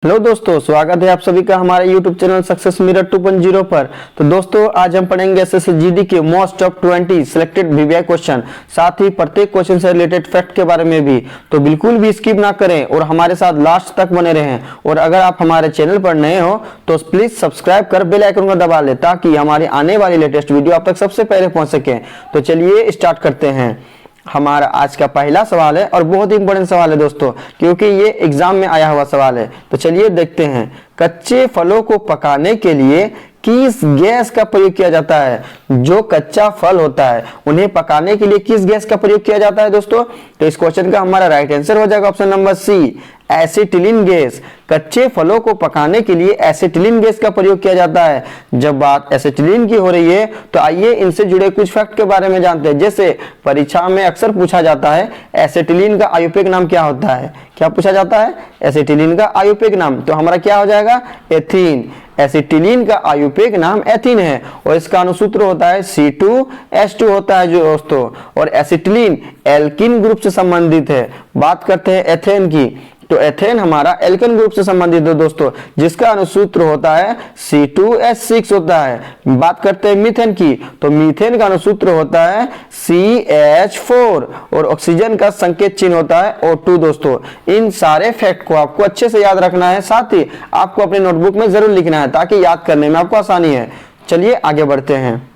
Hello दोस्तों, स्वागत है आप सभी का हमारे YouTube चैनल सक्सेस मिरर 2.0 पर। तो दोस्तों, आज हम पढ़ेंगे एसएससी जीडी के most top 20 selected VVI question, साथ ही प्रत्येक क्वेश्चन से रिलेटेड फैक्ट के बारे में भी। तो बिल्कुल भी स्किप ना करें और हमारे साथ लास्ट तक बने रहें। और अगर आप हमारे चैनल पर नए हो तो प्लीज सब्सक्राइब कर बेल आइकन को दबा लें ताकि हमारी आने वाली लेटेस्ट वीडियो आप तक सबसे पहले पहुंच सके। तो चलिए स्टार्ट करते हैं। हमारा आज का पहला सवाल है और बहुत ही इंपॉर्टेंट सवाल है दोस्तों, क्योंकि ये एग्जाम में आया हुआ सवाल है। तो चलिए देखते हैं, कच्चे फलों को पकाने के लिए किस गैस का प्रयोग किया जाता है? जो कच्चा फल होता है उन्हें पकाने के लिए किस गैस का प्रयोग किया जाता है दोस्तों? तो इस क्वेश्चन का हमारा राइट आंसर हो जाएगा option number C, acetylene gas. कच्चे फलों को पकाने के लिए एसिटिलीन गैस का प्रयोग किया जाता है। जब बात एसिटिलीन की हो रही है तो आइए इनसे जुड़े कुछ फैक्ट के बारे में जानते हैं। जैसे परीक्षा में अक्सर पूछा जाता है, एसिटिलीन का आयुर्वेदिक नाम क्या होता है? क्या पूछा जाता है? एसिटिलीन का आयुर्वेदिक नाम। तो हमारा क्या हो जाएगा? एथीन। एसिटिलीन का आयुर्वेदिक नाम एथीन है और इसका अनुसूत्र होता है C2H2 होता है जो दोस्तों। और एसिटिलीन एल्किन ग्रुप से संबंधित है। बात करते हैं एथेन की, तो एथेन हमारा एल्केन ग्रुप से संबंधित है दोस्तों, जिसका अनुसूत्र होता है C2H6 होता है। बात करते हैं मीथेन की, तो मीथेन का अनुसूत्र होता है CH4 और ऑक्सीजन का संकेत चिन्ह होता है O2 दोस्तों। इन सारे फैक्ट को आपको अच्छे से याद रखना है, साथ ही आपको अपने नोटबुक में जरूर लिखना है ताकि याद करने में आपको आसानी है। चलिए आगे बढ़ते हैं।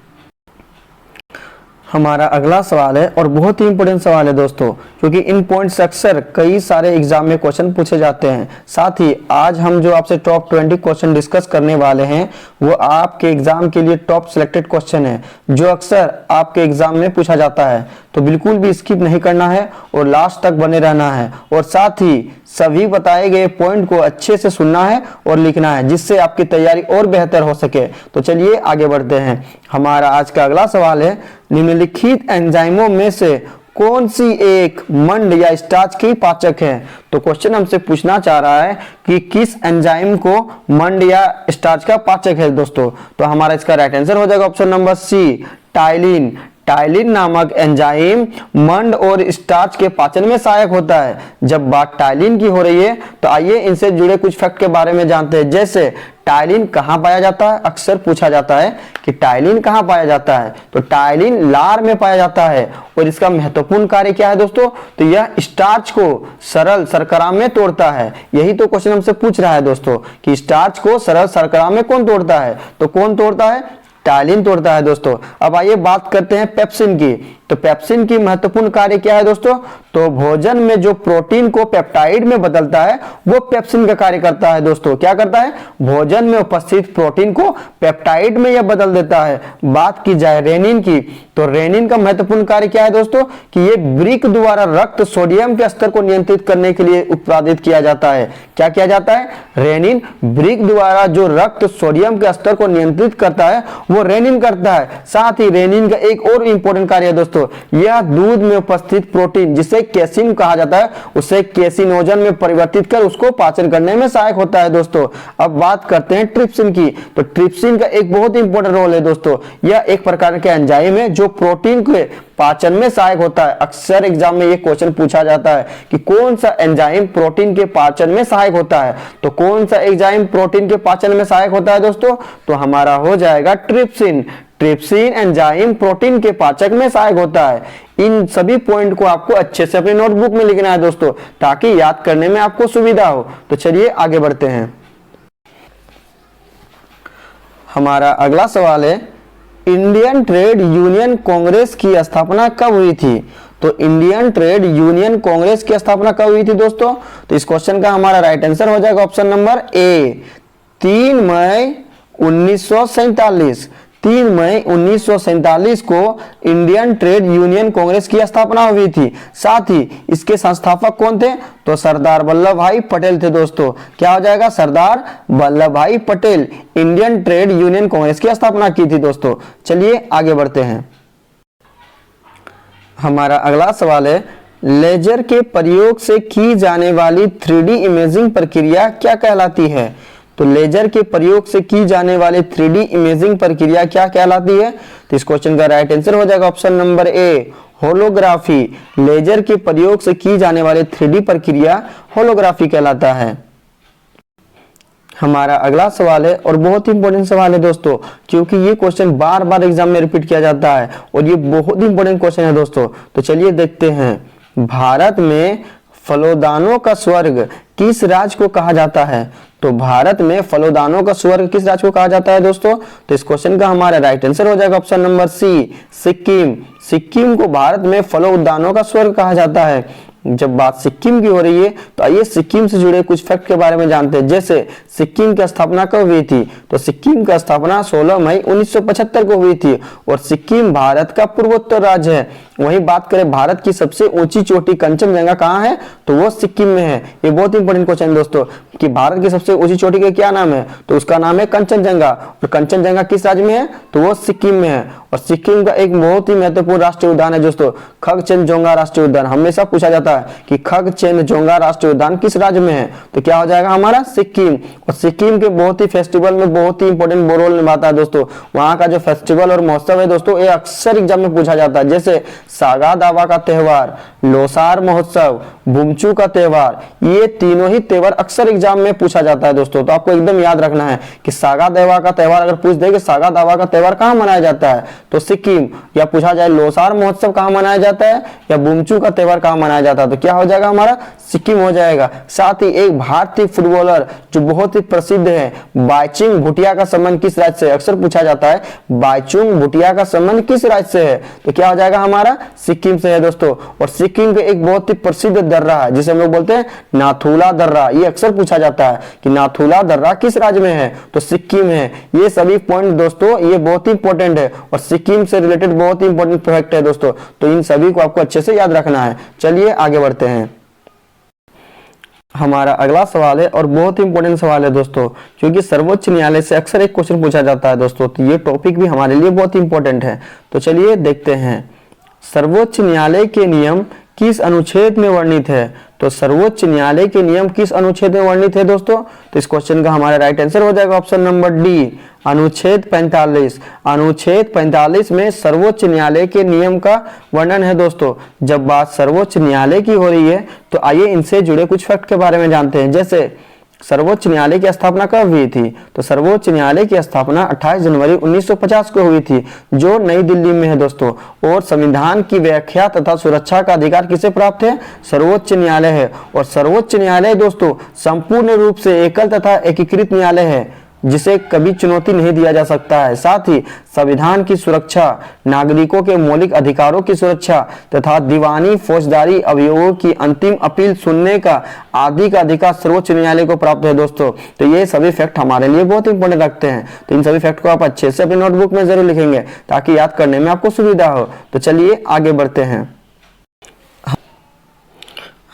हमारा अगला सवाल है और बहुत ही इंपॉर्टेंट सवाल है दोस्तों, क्योंकि इन पॉइंट्स अक्सर कई सारे एग्जाम में क्वेश्चन पूछे जाते हैं। साथ ही आज हम जो आपसे टॉप 20 क्वेश्चन डिस्कस करने वाले हैं वो आपके एग्जाम के लिए टॉप सिलेक्टेड क्वेश्चन है, जो अक्सर आपके एग्जाम में पूछा जाता है। तो बिल्कुल भी स्किप नहीं करना है और लास्ट तक बने रहना है, और साथ ही सभी बताए गए पॉइंट को अच्छे से सुनना है और लिखना है, जिससे आपकी तैयारी और बेहतर हो सके। तो चलिए आगे बढ़ते हैं। हमारा आज का अगला सवाल है, निम्नलिखित एंजाइमों में से कौन सी एक मंड या स्टार्च की पाचक है? तो क्वेश्चन हमसे पूछना चाह रहा है कि किस एंजाइम को मंड या स्टार्च का पाचक है दोस्तों। तो हमारा इसका राइट आंसर हो जाएगा option number C, ptyalin. Ptyalin नामक एंजाइम मंड और स्टार्च के पाचन में सहायक होता है। जब बात टाइलिन की हो रही है तो आइए इनसे जुड़े कुछ फैक्ट के बारे में जानते हैं। जैसे टाइलिन कहाँ पाया जाता है? अक्सर पूछा जाता है कि टाइलिन कहाँ पाया जाता है, तो टाइलिन लार में पाया जाता है। और इसका महत्वपूर्ण कार्य क्या है दोस्तों? तो यह स्टार्च को सरल शर्करा में तोड़ता है। यही तो क्वेश्चन हमसे पूछ रहा है दोस्तों कि स्टार्च को सरल शर्करा में कौन तोड़ता है? तो कौन तोड़ता है? टाइलिन तोड़ता है दोस्तों। अब आइए बात करते हैं पेप्सिन की। तो पेप्सिन की महत्वपूर्ण कार्य क्या है दोस्तों? तो भोजन में जो प्रोटीन को पेप्टाइड में बदलता है वो पेप्सिन का कार्य करता है दोस्तों। क्या करता है? भोजन में उपस्थित प्रोटीन को पेप्टाइड में यह बदल देता है। बात की जाए रेनिन की, तो रेनिन का महत्वपूर्ण कार्य क्या है दोस्तों? कि ये ब्रिक द्वारा रक्त सोडियम के स्तर को नियंत्रित करने के लिए उत्पादित किया जाता है। क्या किया जाता है? रेनिन ब्रिक द्वारा जो रक्त सोडियम के स्तर को नियंत्रित करता है वो रेनिन करता है। साथ ही रेनिन का एक और इंपॉर्टेंट कार्य है दोस्तों, यह दूध में उपस्थित प्रोटीन जिसे केसिन कहा जाता है उसे केसिनोजन में परिवर्तित कर उसको पाचन करने में सहायक होता है दोस्तों। अब बात करते हैं ट्रिप्सिन की। तो ट्रिप्सिन का एक बहुत ही इंपॉर्टेंट रोल है दोस्तों। यह एक प्रकार का एंजाइम है जो प्रोटीन के पाचन में सहायक होता है। अक्सर एग्जाम में यह क्वेश्चन पूछा जाता है कि कौन सा एंजाइम प्रोटीन के पाचन में सहायक होता है। तो कौन सा एंजाइम प्रोटीन के पाचन में सहायक होता है दोस्तों? तो हमारा हो जाएगा ट्रिप्सिन। ट्रिप्सिन एंजाइम प्रोटीन के पाचक में सहायक होता है। इन सभी पॉइंट को आपको अच्छे से अपने नोटबुक में लिखना है दोस्तों, ताकि याद करने में आपको सुविधा हो। तो चलिए आगे बढ़ते हैं। हमारा अगला सवाल है, इंडियन ट्रेड यूनियन कांग्रेस की स्थापना कब हुई थी? तो इंडियन ट्रेड यूनियन कांग्रेस की स्थापना कब हुई थी दोस्तों? तो इस क्वेश्चन का हमारा राइट आंसर हो जाएगा ऑप्शन नंबर ए, 3 मई 1947। 3 मई 1947 को इंडियन ट्रेड यूनियन कांग्रेस की स्थापना हुई थी। साथ ही इसके संस्थापक कौन थे? तो सरदार वल्लभ भाई पटेल थे दोस्तों। क्या हो जाएगा? सरदार वल्लभ भाई Patel Indian trade union Congress की स्थापना की थी दोस्तों। चलिए आगे बढ़ते हैं। हमारा अगला सवाल है, लेजर के प्रयोग से की जाने वाली 3D इमेजिंग प्रक्रिया क्या कहलाती है? तो लेजर के प्रयोग से की जाने वाली 3D इमेजिंग प्रक्रिया क्या कहलाती है? तो इस क्वेश्चन का राइट आंसर हो जाएगा option number A, holography. Laser के प्रयोग से की जाने वाली 3D प्रक्रिया होलोग्राफी कहलाता है। हमारा अगला सवाल है और बहुत ही इंपॉर्टेंट सवाल है दोस्तों, क्योंकि ये क्वेश्चन बार बार एग्जाम में रिपीट किया जाता है और ये बहुत ही इंपॉर्टेंट क्वेश्चन है दोस्तों। तो चलिए देखते हैं, भारत में फलोदानों का स्वर्ग किस राज्य को कहा जाता है? तो भारत में फलोदानों का स्वर्ग किस राज्य को कहा जाता है दोस्तों? तो इस क्वेश्चन का हमारा राइट आंसर हो जाएगा option number C, Sikkim. Sikkim को भारत में फलोदानों का स्वर्ग कहा जाता है। जब बात सिक्किम की हो रही है तो आइए सिक्किम से जुड़े कुछ फैक्ट के बारे में जानते हैं। जैसे सिक्किम की स्थापना कब हुई थी? तो सिक्किम की स्थापना 16 मई 1975 को हुई थी और सिक्किम भारत का पूर्वोत्तर राज्य है। वहीं बात करें भारत की सबसे ऊंची चोटी कंचनजंगा कहाँ है? तो वो सिक्किम में है। ये बहुत इंपॉर्टेंट क्वेश्चन है दोस्तों कि भारत की सबसे ऊंची चोटी का क्या नाम है? तो उसका नाम है कंचनजंगा। और कंचनजंगा किस राज्य में है? तो वो सिक्किम में है। और सिक्किम का एक बहुत ही महत्वपूर्ण राष्ट्रीय उद्यान है दोस्तों, खगचेनजोंगा राष्ट्रीय उद्यान। हमेशा पूछा जाता है कि खगचेनजोंगा राष्ट्रीय उद्यान किस राज्य में है? तो क्या हो जाएगा हमारा? सिक्किम। और सिक्किम के बहुत ही फेस्टिवल में बहुत ही इंपॉर्टेंट रोल निभाता है दोस्तों। वहां का जो फेस्टिवल और महोत्सव है दोस्तों, ये अक्सर एग्जाम में पूछा जाता है। जैसे सागा दावा का त्योहार, लोसार महोत्सव, बुमचू का त्योहार, ये तीनों ही त्योहार अक्सर एग्जाम में पूछा जाता है दोस्तों। तो आपको एकदम याद रखना है कि सागा दावा का त्योहार अगर पूछ दे कि सागा दावा का त्योहार कहाँ मनाया जाता है? तो सिक्किम। या पूछा जाए लोसार महोत्सव कहाँ मनाया जाता है या बुमचू का त्योहार कहाँ मनाया जाता है? तो क्या हो जाएगा हमारा? सिक्किम हो जाएगा। साथ ही एक भारतीय फुटबॉलर जो बहुत ही प्रसिद्ध है, बाइचुंग भूटिया का संबंध किस राज्य से? अक्सर पूछा जाता है बाइचुंग भूटिया का संबंध किस राज्य से है? तो क्या हो जाएगा हमारा? सिक्किम से है दोस्तों। और सिक्किम के एक बहुत ही प्रसिद्ध दर्रा है जिसे हम लोग बोलते हैं नाथुला दर्रा। ये अक्सर पूछा जाता है कि नाथुला दर्रा किस राज्य में है? तो सिक्किम है। ये सभी पॉइंट दोस्तों ये बहुत ही इंपॉर्टेंट है और सिक्किम से रिलेटेड बहुत ही इंपॉर्टेंट फैक्ट है दोस्तों। तो इन सभी को आपको अच्छे से याद रखना है। चलिए आगे बढ़ते हैं। हमारा अगला सवाल है और बहुत ही इंपॉर्टेंट सवाल है दोस्तों, क्योंकि सर्वोच्च न्यायालय से अक्सर एक क्वेश्चन पूछा जाता है दोस्तों। तो ये टॉपिक भी हमारे लिए बहुत ही इंपॉर्टेंट है। तो चलिए देखते हैं, सर्वोच्च न्यायालय के नियम किस अनुच्छेद में वर्णित है? तो सर्वोच्च न्यायालय के नियम किस अनुच्छेद में वर्णित है दोस्तों? तो इस क्वेश्चन का हमारा राइट आंसर हो जाएगा ऑप्शन नंबर डी, अनुच्छेद 45। अनुच्छेद 45 में सर्वोच्च न्यायालय के नियम का वर्णन है दोस्तों। जब बात सर्वोच्च न्यायालय की हो रही है तो आइए इनसे जुड़े कुछ फैक्ट के बारे में जानते हैं। जैसे सर्वोच्च न्यायालय की स्थापना कब हुई थी? तो सर्वोच्च न्यायालय की स्थापना 28 जनवरी 1950 को हुई थी, जो नई दिल्ली में है दोस्तों। और संविधान की व्याख्या तथा सुरक्षा का अधिकार किसे प्राप्त है? सर्वोच्च न्यायालय है। और सर्वोच्च न्यायालय दोस्तों संपूर्ण रूप से एकल तथा एकीकृत न्यायालय है जिसे कभी चुनौती नहीं दिया जा सकता है। साथ ही संविधान की सुरक्षा, नागरिकों के मौलिक अधिकारों की सुरक्षा तथा दीवानी फौजदारी अभियोगों की अंतिम अपील सुनने का आदि का अधिकार सर्वोच्च न्यायालय को प्राप्त है दोस्तों। तो ये सभी फैक्ट हमारे लिए बहुत इंपॉर्टेंट रखते हैं। तो इन सभी फैक्ट को आप अच्छे से अपनी नोटबुक में जरूर लिखेंगे ताकि याद करने में आपको सुविधा हो। तो चलिए आगे बढ़ते हैं।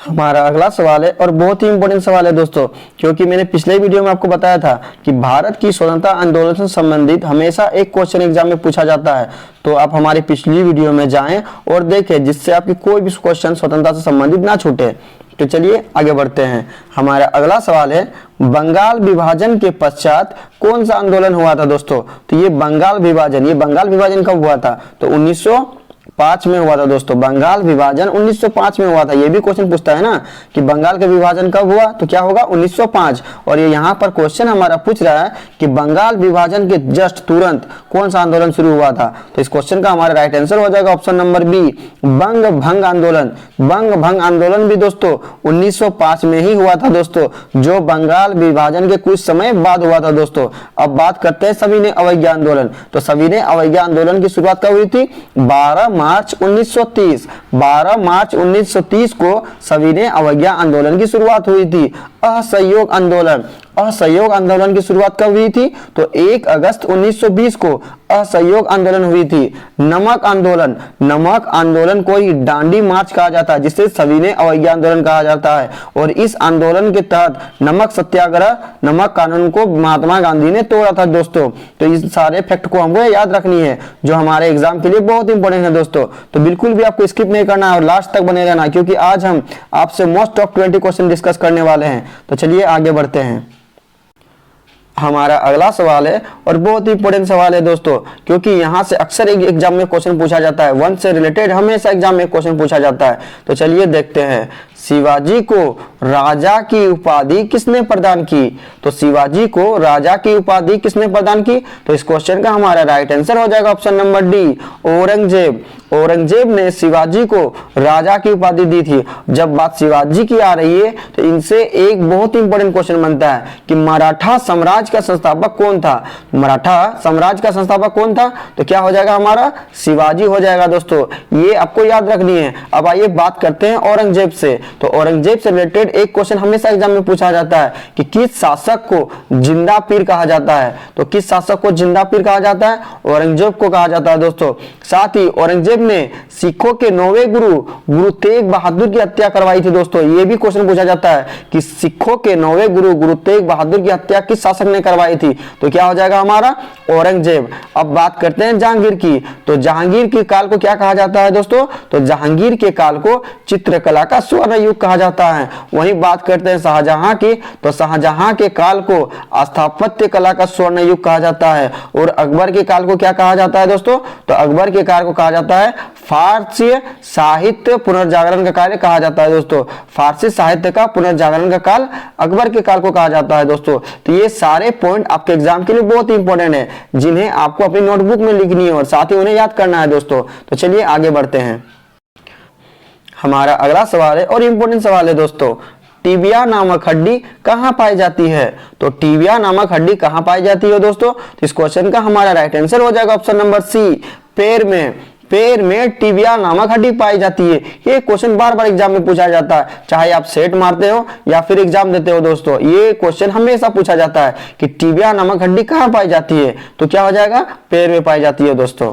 हमारा अगला सवाल है और बहुत ही इंपॉर्टेंट सवाल है दोस्तों, क्योंकि मैंने पिछले वीडियो में आपको बताया था कि भारत की स्वतंत्रता आंदोलन से संबंधित हमेशा एक क्वेश्चन एग्जाम में पूछा जाता है। तो आप हमारी पिछली वीडियो में जाएं और देखें जिससे आपकी कोई भी क्वेश्चन स्वतंत्रता से संबंधित ना छूटे। तो चलिए आगे बढ़ते हैं। हमारा अगला सवाल है, बंगाल विभाजन के पश्चात कौन सा आंदोलन हुआ था दोस्तों? तो ये बंगाल विभाजन कब हुआ था? तो 1905 में हुआ था दोस्तों। बंगाल विभाजन 1905 में हुआ था। ये भी क्वेश्चन पूछता है ना कि बंगाल का विभाजन कब हुआ? तो क्या होगा? 1905। और ये यहाँ पर क्वेश्चन हमारा पूछ रहा है कि बंगाल विभाजन के जस्ट तुरंत कौन सा आंदोलन शुरू हुआ था? तो इस क्वेश्चन का हमारा राइट आंसर हो जाएगा ऑप्शन नंबर बी, बंग भंग आंदोलन। बंग भंग आंदोलन भी दोस्तों 1905 में ही हुआ था दोस्तों, जो बंगाल विभाजन के कुछ समय बाद हुआ था दोस्तों। अब बात करते हैं सविनय अवज्ञा आंदोलन। तो सविनय अवज्ञा आंदोलन की शुरुआत कब हुई थी? 12 मार्च 1930। 12 मार्च 1930 को सविनय अवज्ञा आंदोलन की शुरुआत हुई थी। असहयोग आंदोलन की शुरुआत कब हुई थी? तो 1 अगस्त 1920 को असहयोग आंदोलन हुई थी। नमक आंदोलन को ही डांडी मार्च कहा जाता है, जिसे सविनय अवज्ञा आंदोलन कहा जाता है। और इस आंदोलन के तहत नमक सत्याग्रह, नमक कानून को महात्मा गांधी ने तोड़ा था दोस्तों। तो इस सारे फैक्ट को हमको याद रखनी है जो हमारे एग्जाम के लिए बहुत इंपॉर्टेंट है दोस्तों। तो बिल्कुल भी आपको स्किप नहीं करना है और लास्ट तक बने रहना, क्योंकि आज हम आपसे मोस्ट टॉप 20 क्वेश्चन डिस्कस करने वाले हैं। तो चलिए आगे बढ़ते हैं। हमारा अगला सवाल है और बहुत ही इंपॉर्टेंट सवाल है दोस्तों, क्योंकि यहाँ से अक्सर एक एग्जाम में क्वेश्चन पूछा जाता है। वन से रिलेटेड हमेशा एग्जाम में क्वेश्चन पूछा जाता है। तो चलिए देखते हैं, शिवाजी को राजा की उपाधि किसने प्रदान की? तो शिवाजी को राजा की उपाधि किसने प्रदान की? तो इस क्वेश्चन का हमारा राइट आंसर हो जाएगा option number D, Aurangzeb. Aurangzeb ने शिवाजी को राजा की उपाधि दी थी। जब बात शिवाजी की आ रही है तो इनसे एक बहुत इंपॉर्टेंट क्वेश्चन बनता है कि मराठा साम्राज्य का संस्थापक कौन था? मराठा साम्राज्य का संस्थापक कौन था? तो क्या हो जाएगा हमारा? शिवाजी हो जाएगा दोस्तों, ये आपको याद रखनी है। अब आइए बात करते हैं औरंगजेब से। तो औरंगजेब से रिलेटेड एक क्वेश्चन हमेशा एग्जाम में पूछा जाता है कि किस शासक को जिंदा पीर कहा जाता है? तो किस शासक को जिंदा पीर कहा जाता है? औरंगजेब को कहा जाता है दोस्तों। साथ ही औरंगजेब ने सिखों के 9वें गुरु गुरु तेग बहादुर की हत्या करवाई थी दोस्तों। ये भी क्वेश्चन पूछा जाता है कि सिखों के 9वें गुरु गुरु तेग बहादुर की हत्या किस शासक ने करवाई थी? तो क्या हो जाएगा हमारा? औरंगजेब। अब बात करते हैं जहांगीर की। तो जहांगीर के काल को क्या कहा जाता है दोस्तों? तो जहांगीर के काल को चित्रकला का स्वर्ण युग कहा जाता है। वहीं बात करते हैं शाहजहां की। तो शाहजहां के काल को स्थापत्य कला का स्वर्ण युग कहा जाता है। और अकबर के काल को क्या कहा जाता है दोस्तों? तो अकबर के काल को कहा जाता है फारसी साहित्य पुनर्जागरण का कार्य कहा जाता है दोस्तों। फारसी साहित्य का पुनर्जागरण का काल अकबर के काल को कहा जाता है दोस्तों। तो ये सारे पॉइंट आपके एग्जाम के लिए बहुत इंपॉर्टेंट है, जिन्हें आपको अपनी नोटबुक में लिखनी है और साथ ही उन्हें याद करना है दोस्तों। तो चलिए आगे बढ़ते हैं। हमारा अगला सवाल है और इंपॉर्टेंट सवाल है दोस्तों, टिबिया नामक हड्डी कहां पाई जाती है? तो टिबिया नामक हड्डी कहां पाई जाती है दोस्तों? तो इस क्वेश्चन का हमारा राइट आंसर हो जाएगा ऑप्शन नंबर सी, पैर में। पैर में टिबिया नामक हड्डी पाई जाती है। ये क्वेश्चन बार बार एग्जाम में पूछा जाता है, चाहे आप सेट मारते हो या फिर एग्जाम देते हो दोस्तों। ये क्वेश्चन हमेशा पूछा जाता है कि टिबिया नामक हड्डी कहां पाई जाती है? तो क्या हो जाएगा? पैर में पाई जाती है दोस्तों।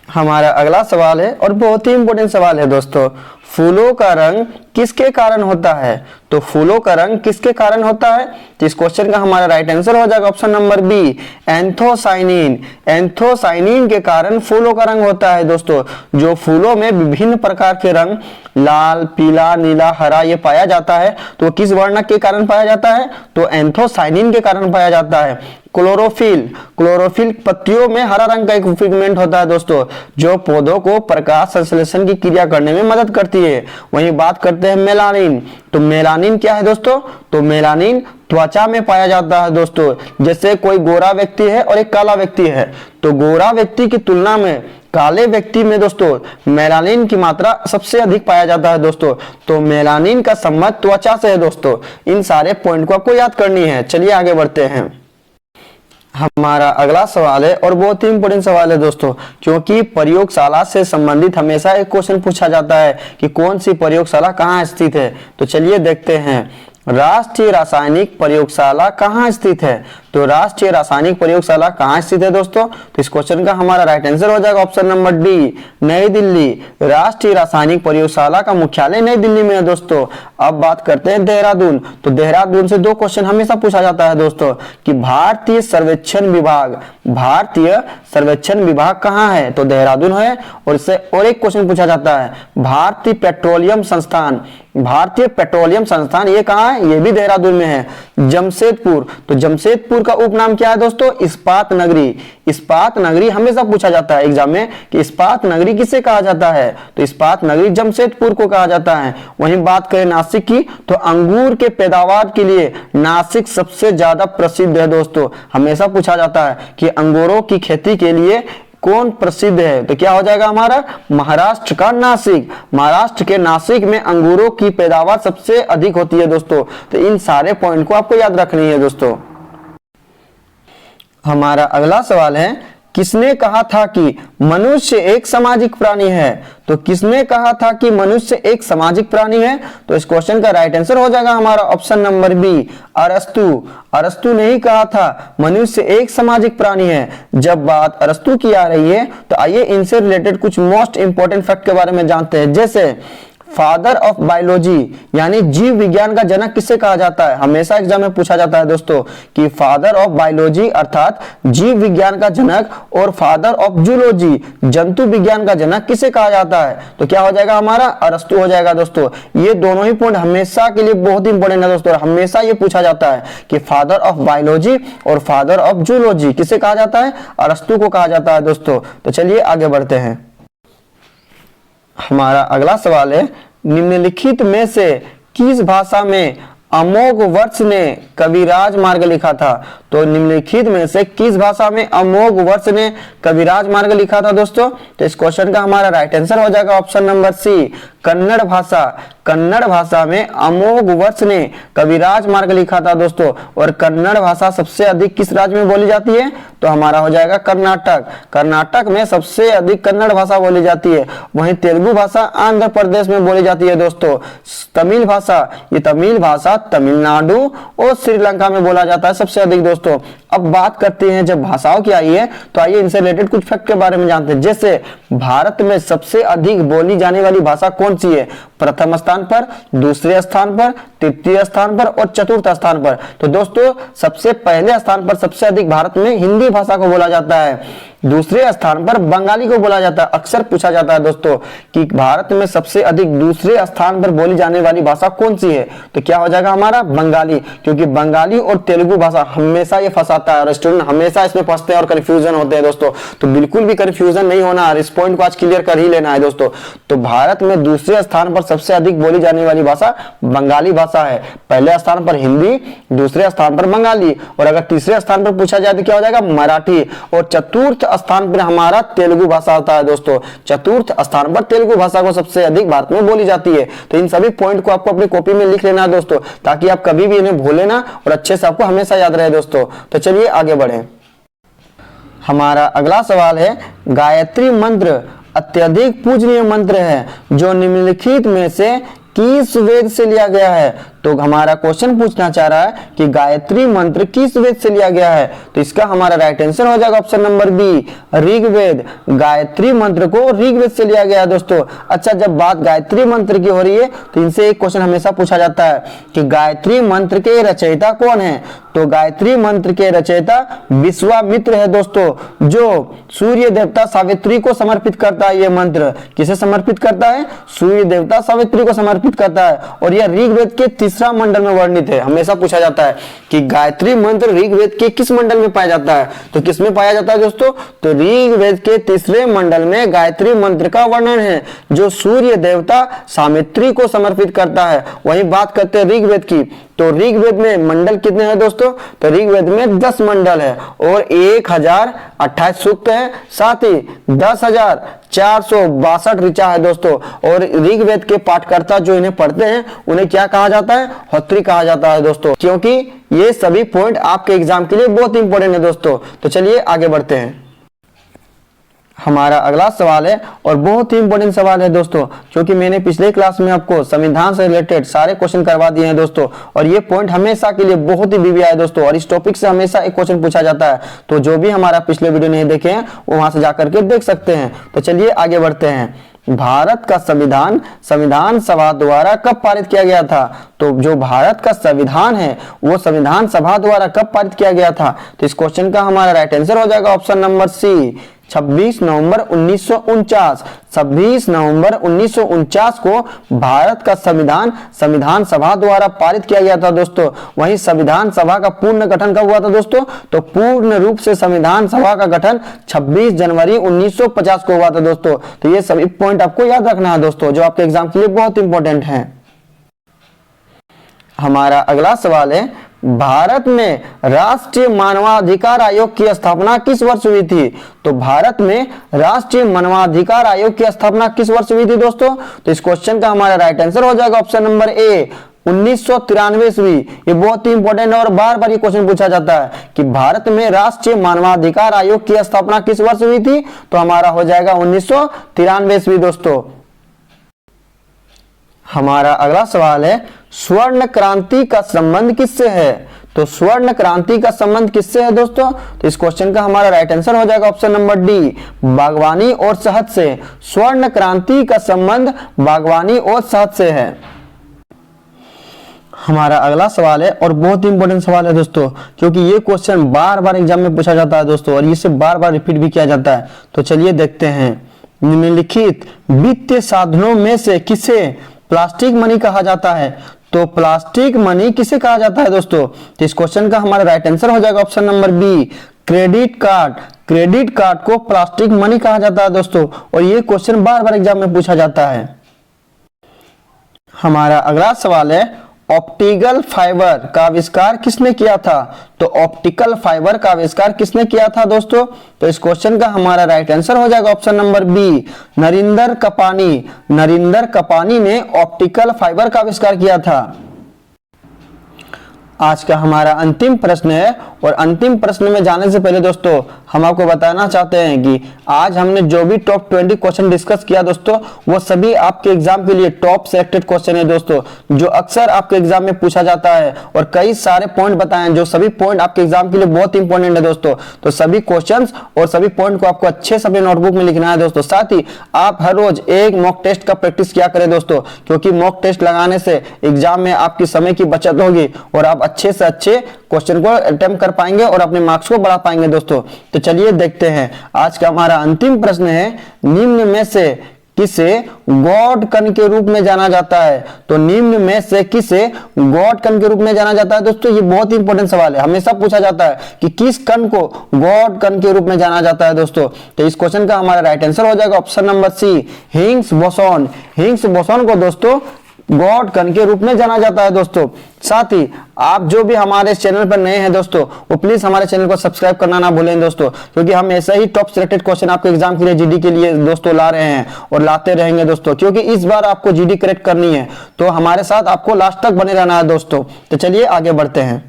हमारा अगला सवाल है और बहुत ही इंपॉर्टेंट सवाल है दोस्तों, फूलों का रंग किसके कारण होता है? तो फूलों का रंग किसके कारण होता है? तो इस क्वेश्चन का हमारा राइट आंसर हो जाएगा option number B, anthocyanin. Anthocyanin के कारण फूलों का रंग होता है दोस्तों। जो फूलों में विभिन्न प्रकार के रंग लाल, पीला, नीला, हरा ये पाया जाता है, तो किस वर्णक के कारण पाया जाता है? तो एंथोसाइनिन के कारण पाया जाता है। क्लोरोफिल, क्लोरोफिल पत्तियों में हरा रंग का एक पिगमेंट होता है दोस्तों, जो पौधों को प्रकाश संश्लेषण की क्रिया करने में मदद करती है। वहीं बात करते हैं मेलानिन। तो मेलानिन क्या है दोस्तों? तो मेलानिन त्वचा में पाया जाता है दोस्तों। जैसे कोई गोरा व्यक्ति है और एक काला व्यक्ति है, तो गोरा व्यक्ति की तुलना में काले व्यक्ति में दोस्तों मेलानिन की मात्रा सबसे अधिक पाया जाता है दोस्तों। तो मेलानिन का संबंध त्वचा से है दोस्तों। इन सारे पॉइंट को आपको याद करनी है। चलिए आगे बढ़ते हैं। हमारा अगला सवाल है और बहुत ही इंपॉर्टेंट सवाल है दोस्तों, क्योंकि प्रयोगशाला से संबंधित हमेशा एक क्वेश्चन पूछा जाता है कि कौन सी प्रयोगशाला कहाँ स्थित है। तो चलिए देखते हैं, राष्ट्रीय रासायनिक प्रयोगशाला कहाँ स्थित है? तो राष्ट्रीय रासायनिक प्रयोगशाला कहाँ स्थित है दोस्तों? तो इस क्वेश्चन का हमारा राइट आंसर हो जाएगा ऑप्शन नंबर डी, नई दिल्ली। राष्ट्रीय रासायनिक प्रयोगशाला का मुख्यालय नई दिल्ली में है दोस्तों। अब बात करते हैं देहरादून। तो देहरादून से दो क्वेश्चन हमेशा पूछा जाता है दोस्तों कि भारतीय सर्वेक्षण विभाग, भारतीय सर्वेक्षण विभाग कहाँ है? तो देहरादून है। और इससे और एक क्वेश्चन पूछा जाता है, भारतीय पेट्रोलियम संस्थान, भारतीय पेट्रोलियम संस्थान ये कहाँ है? ये भी देहरादून में है। जमशेदपुर, तो जमशेदपुर का उपनाम क्या है दोस्तों? इस्पात नगरी। इस्पात नगरी हमेशा पूछा जाता है एग्जाम में कि इस्पात नगरी किसे कहा जाता है? तो इस्पात नगरी जमशेदपुर को कहा जाता है। वहीं बात करें नासिक की, तो अंगूर के पैदावार के लिए नासिक सबसे ज्यादा प्रसिद्ध है दोस्तों। हमेशा पूछा जाता है कि अंगूरों की खेती के लिए कौन प्रसिद्ध है? तो क्या हो जाएगा हमारा? महाराष्ट्र का नासिक। महाराष्ट्र के नासिक में अंगूरों की पैदावार सबसे अधिक होती है दोस्तों। तो इन सारे पॉइंट को आपको याद रखनी है दोस्तों। हमारा अगला सवाल है, किसने कहा था कि मनुष्य एक सामाजिक प्राणी है? तो किसने कहा था कि मनुष्य एक सामाजिक प्राणी है? तो इस क्वेश्चन का राइट आंसर हो जाएगा हमारा ऑप्शन नंबर बी, अरस्तु। अरस्तु ने ही कहा था मनुष्य एक सामाजिक प्राणी है। जब बात अरस्तु की आ रही है तो आइए इनसे रिलेटेड कुछ मोस्ट इंपोर्टेंट फैक्ट के बारे में जानते हैं। जैसे फादर ऑफ बायोलॉजी यानी जीव विज्ञान का जनक किसे कहा जाता है? हमेशा एग्जाम में पूछा जाता है दोस्तों कि फादर ऑफ बायोलॉजी अर्थात जीव विज्ञान का जनक और फादर ऑफ जूलॉजी जंतु विज्ञान का जनक किसे कहा जाता है? तो क्या हो जाएगा हमारा? अरस्तु हो जाएगा दोस्तों। ये दोनों ही पॉइंट हमेशा के लिए बहुत इंपॉर्टेंट है दोस्तों। हमेशा ये पूछा जाता है कि फादर ऑफ बायोलॉजी और फादर ऑफ जूलॉजी किसे कहा जाता है? अरस्तु को कहा जाता है दोस्तों। तो चलिए आगे बढ़ते हैं। हमारा अगला सवाल है, निम्नलिखित में से किस भाषा में अमोघ वर्ष ने कविराज मार्ग लिखा था? तो निम्नलिखित में से किस भाषा में अमोघ वर्ष ने कविराज मार्ग लिखा था दोस्तों? तो इस क्वेश्चन का हमारा राइट आंसर हो जाएगा ऑप्शन नंबर सी, कन्नड़ भाषा। कन्नड़ भाषा में अमोघ वर्ष ने कविराज मार्ग लिखा था दोस्तों। और कन्नड़ भाषा सबसे अधिक किस राज्य में बोली जाती है? तो हमारा हो जाएगा कर्नाटक। कर्नाटक में सबसे अधिक कन्नड़ भाषा बोली जाती है। वहीं तेलुगु भाषा आंध्र प्रदेश में बोली जाती है दोस्तों। तमिल भाषा, ये तमिल भाषा तमिलनाडु और श्रीलंका में बोला जाता है सबसे अधिक दोस्तों। अब बात करते हैं जब भाषाओं की आई है तो आइए इनसे रिलेटेड कुछ फैक्ट के बारे में जानते हैं। जैसे भारत में सबसे अधिक बोली जाने वाली भाषा कौन सी है? प्रथम स्थान पर, दूसरे स्थान पर, तृतीय स्थान पर और चतुर्थ स्थान पर। तो दोस्तों सबसे पहले स्थान पर सबसे अधिक भारत में हिंदी भाषा को बोला जाता है। दूसरे स्थान पर बंगाली को बोला जाता है। अक्सर पूछा जाता है दोस्तों कि भारत में सबसे अधिक दूसरे स्थान पर बोली जाने वाली भाषा कौन सी है? तो क्या हो जाएगा हमारा? बंगाली। क्योंकि बंगाली और तेलुगु भाषा हमेशा ये फंसाता है और स्टूडेंट हमेशा इसमें फंसते हैं और कंफ्यूजन होते हैं दोस्तों। तो बिल्कुल भी कंफ्यूजन नहीं होना, इस पॉइंट को आज क्लियर कर ही लेना है दोस्तों। तो भारत में दूसरे स्थान पर सबसे अधिक बोली जाने वाली भाषा बंगाली भाषा है। पहले स्थान पर हिंदी, दूसरे स्थान पर बंगाली, और अगर तीसरे स्थान पर पूछा जाए तो क्या हो जाएगा? मराठी। और चतुर्थ स्थान पर हमारा तेलुगु भाषा होता है दोस्तों। चतुर्थ स्थान पर तेलुगु भाषा को सबसे अधिक भारत में बोली जाती है। तो इन सभी पॉइंट को आपको अपनी कॉपी में लिख लेना है दोस्तों, ताकि आप कभी भी इन्हें भूले ना और अच्छे से आपको हमेशा याद रहे दोस्तों। तो चलिए आगे बढ़े। हमारा अगला सवाल है, गायत्री मंत्र अत्यधिक पूजनीय मंत्र है जो निम्नलिखित में से किस वेद से लिया गया है? तो हमारा क्वेश्चन पूछना चाह रहा है कि गायत्री मंत्र किस वेद से लिया गया है? तो इसका हमारा राइट आंसर हो जाएगा option number B, Rigveda. Gayatri Mantra को ऋग्वेद से लिया गया है दोस्तों। अच्छा, जब बात गायत्री मंत्र की हो रही है तो इनसे एक क्वेश्चन हमेशा पूछा जाता है कि गायत्री मंत्र के रचयिता कौन है? तो गायत्री मंत्र के रचयिता विश्वामित्र है दोस्तों, जो सूर्य देवता सावित्री को समर्पित करता है। ये मंत्र किसे समर्पित करता है? सूर्य देवता सावित्री को समर्पित करता है। और यह ऋग्वेद के तीसरा मंडल में वर्णित है। हमेशा पूछा जाता है कि गायत्री मंत्र ऋग्वेद के किस मंडल में पाया जाता है? तो किसमें पाया जाता है दोस्तों? तो ऋग्वेद के तीसरे मंडल में गायत्री मंत्र का वर्णन है, जो सूर्य देवता सावित्री को समर्पित करता है। वहीं बात करते हैं ऋग्वेद की, तो ऋग्वेद में मंडल कितने हैं दोस्तों? तो ऋग्वेद में 10 मंडल है और 1028 सूक्त है, साथ ही 10,462 ऋचा है दोस्तों। और ऋग्वेद के पाठकर्ता जो इन्हें पढ़ते हैं उन्हें क्या कहा जाता है? होत्री कहा जाता है दोस्तों, क्योंकि ये सभी पॉइंट आपके एग्जाम के लिए बहुत इंपॉर्टेंट है दोस्तों। तो चलिए आगे बढ़ते हैं। हमारा अगला सवाल है और बहुत ही इंपॉर्टेंट सवाल है दोस्तों, क्योंकि मैंने पिछले क्लास में आपको संविधान से रिलेटेड सारे क्वेश्चन करवा दिए हैं दोस्तों। और ये पॉइंट हमेशा के लिए बहुत ही वीवीआई है दोस्तों, और इस टॉपिक से हमेशा एक क्वेश्चन पूछा जाता है। तो जो भी हमारा पिछले वीडियो नहीं देखे हैं वो वहां से जाकर के देख सकते हैं। तो चलिए आगे बढ़ते हैं। भारत का संविधान संविधान सभा द्वारा कब पारित किया गया था? तो जो भारत का संविधान है वो संविधान सभा द्वारा कब पारित किया गया था? तो इस क्वेश्चन का हमारा राइट आंसर हो जाएगा ऑप्शन नंबर सी, 26 नवंबर 1949। 26 नवंबर 1949 को भारत का संविधान संविधान सभा द्वारा पारित किया गया था दोस्तों। वहीं संविधान सभा का पूर्ण गठन कब हुआ था दोस्तों? तो पूर्ण रूप से संविधान सभा का गठन 26 जनवरी 1950 को हुआ था दोस्तों। तो ये सभी पॉइंट आपको याद रखना है दोस्तों, जो आपके एग्जाम के लिए बहुत इंपॉर्टेंट है। हमारा अगला सवाल है, भारत में राष्ट्रीय मानवाधिकार आयोग की स्थापना किस वर्ष हुई थी? तो भारत में राष्ट्रीय मानवाधिकार आयोग की स्थापना किस वर्ष हुई थी दोस्तों? तो इस क्वेश्चन का हमारा राइट आंसर हो जाएगा ऑप्शन नंबर ए, 1993 ईस्वी। ये बहुत ही इंपॉर्टेंट है और बार बार ये क्वेश्चन पूछा जाता है कि भारत में राष्ट्रीय मानवाधिकार आयोग की स्थापना किस वर्ष हुई थी? तो हमारा हो जाएगा 1993 ईस्वी दोस्तों। हमारा अगला सवाल है, स्वर्ण क्रांति का संबंध किससे है? तो स्वर्ण क्रांति का संबंध किससे है दोस्तों? तो इस क्वेश्चन का हमारा राइट आंसर हो जाएगा ऑप्शन नंबर डी, बागवानी और शहद से। स्वर्ण क्रांति का संबंध बागवानी और शहद से है। हमारा अगला सवाल है और बहुत ही इंपॉर्टेंट सवाल है दोस्तों, क्योंकि ये क्वेश्चन बार बार एग्जाम में पूछा जाता है दोस्तों, और इसे बार बार रिपीट भी किया जाता है। तो चलिए देखते हैं। निम्नलिखित वित्तीय साधनों में से किसे प्लास्टिक मनी कहा जाता है? तो प्लास्टिक मनी किसे कहा जाता है दोस्तों? तो इस क्वेश्चन का हमारा राइट आंसर हो जाएगा option number B, credit card. Credit card को प्लास्टिक मनी कहा जाता है दोस्तों, और ये क्वेश्चन बार बार एग्जाम में पूछा जाता है। हमारा अगला सवाल है, ऑप्टिकल फाइबर का आविष्कार किसने किया था? तो ऑप्टिकल फाइबर का आविष्कार किसने किया था दोस्तों? तो इस क्वेश्चन का हमारा राइट आंसर हो जाएगा option number B, Narinder Kapany. Narinder Kapany ने ऑप्टिकल फाइबर का आविष्कार किया था। आज का हमारा अंतिम प्रश्न है, और अंतिम प्रश्न में जाने से पहले दोस्तों हम आपको बताना चाहते हैं कि आज हमने जो भी टॉप 20 क्वेश्चन डिस्कस किया दोस्तों, वो सभी आपके एग्जाम के लिए टॉप सिलेक्टेड क्वेश्चन है दोस्तों, जो अक्सर आपके एग्जाम में पूछा जाता है, और कई सारे पॉइंट बताए जो सभी पॉइंट आपके एग्जाम के लिए बहुत इंपॉर्टेंट है दोस्तों। तो सभी क्वेश्चंस और सभी पॉइंट को आपको अच्छे से अपने नोटबुक में लिखना है दोस्तों। साथ ही आप हर रोज एक मॉक टेस्ट का प्रैक्टिस किया करें दोस्तों, क्योंकि मॉक टेस्ट लगाने से एग्जाम में आपकी समय की बचत होगी और आप अच्छे से अच्छे क्वेश्चन को अटेम्प्ट कर पाएंगे और अपने मार्क्स को बढ़ा पाएंगे दोस्तों। तो चलिए देखते हैं, आज का हमारा अंतिम प्रश्न है, निम्न में से किसे गॉड कण के रूप में जाना जाता है? तो निम्न में से किसे गॉड कण के रूप में जाना जाता है दोस्तों? ये बहुत ही इंपॉर्टेंट सवाल है, हमेशा पूछा जाता है कि किस कण को गॉड कण के रूप में जाना जाता है दोस्तों। तो इस क्वेश्चन का हमारा राइट आंसर हो जाएगा option number C, Higgs boson. Higgs boson को दोस्तों गॉड कण के रूप में जाना जाता है दोस्तों। साथ ही आप जो भी हमारे चैनल पर नए हैं दोस्तों, वो प्लीज हमारे चैनल को सब्सक्राइब करना ना भूलें दोस्तों, क्योंकि हम ऐसे ही टॉप सिलेक्टेड क्वेश्चन आपके एग्जाम के लिए, जीडी के लिए दोस्तों ला रहे हैं और लाते रहेंगे दोस्तों, क्योंकि इस बार आपको जीडी करेक्ट करनी है, तो हमारे साथ आपको लास्ट तक बने रहना है दोस्तों। तो चलिए आगे बढ़ते हैं।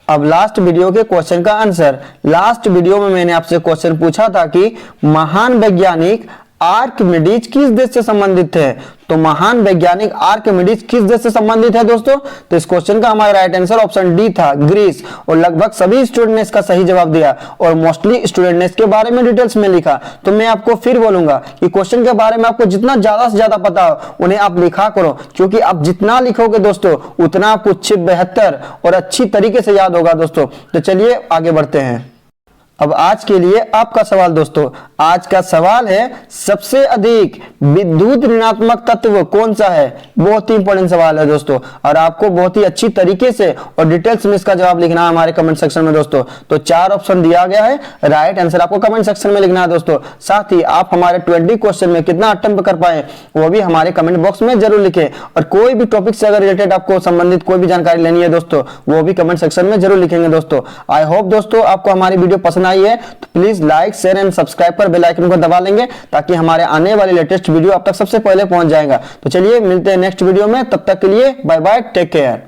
अब लास्ट वीडियो के क्वेश्चन का आंसर। लास्ट वीडियो में मैंने आपसे क्वेश्चन पूछा था कि महान वैज्ञानिक आर्किमिडीज किस देश से संबंधित है? तो महान वैज्ञानिक आर्किमिडीज किस देश से संबंधित है दोस्तों? तो इस क्वेश्चन का हमारा राइट आंसर ऑप्शन डी था, ग्रीस। और लगभग सभी स्टूडेंट ने इसका सही जवाब दिया, और मोस्टली स्टूडेंट ने इसके बारे में डिटेल्स में लिखा। तो मैं आपको फिर बोलूंगा कि क्वेश्चन के बारे में आपको जितना ज्यादा से ज्यादा पता हो उन्हें आप लिखा करो, क्योंकि आप जितना लिखोगे दोस्तों उतना आपको बेहतर और अच्छी तरीके से याद होगा दोस्तों। तो चलिए आगे बढ़ते हैं। अब आज के लिए आपका सवाल दोस्तों, आज का सवाल है, सबसे अधिक विद्युत ऋणात्मक तत्व कौन सा है? बहुत ही इंपॉर्टेंट सवाल है दोस्तों, और आपको बहुत ही अच्छी तरीके से और डिटेल्स में इसका जवाब लिखना है हमारे कमेंट सेक्शन में दोस्तों। तो 4 ऑप्शन दिया गया है, राइट आंसर आपको कमेंट सेक्शन में लिखना है दोस्तों। साथ ही आप हमारे 20 क्वेश्चन में कितना अटेम्प्ट कर पाए वो भी हमारे कमेंट बॉक्स में जरूर लिखे, और कोई भी टॉपिक से अगर रिलेटेड आपको संबंधित कोई भी जानकारी लेनी है दोस्तों, वो भी कमेंट सेक्शन में जरूर लिखेंगे दोस्तों। आई होप दोस्तों आपको हमारी वीडियो पसंद आई है, तो please like, share and subscribe पर बेल आइकन को दबा लेंगे, ताकि हमारे आने वाले लेटेस्ट वीडियो आप तक सबसे पहले पहुंच जाएगा। तो चलिए मिलते हैं नेक्स्ट वीडियो में, तब तक के लिए बाय बाय, टेक केयर।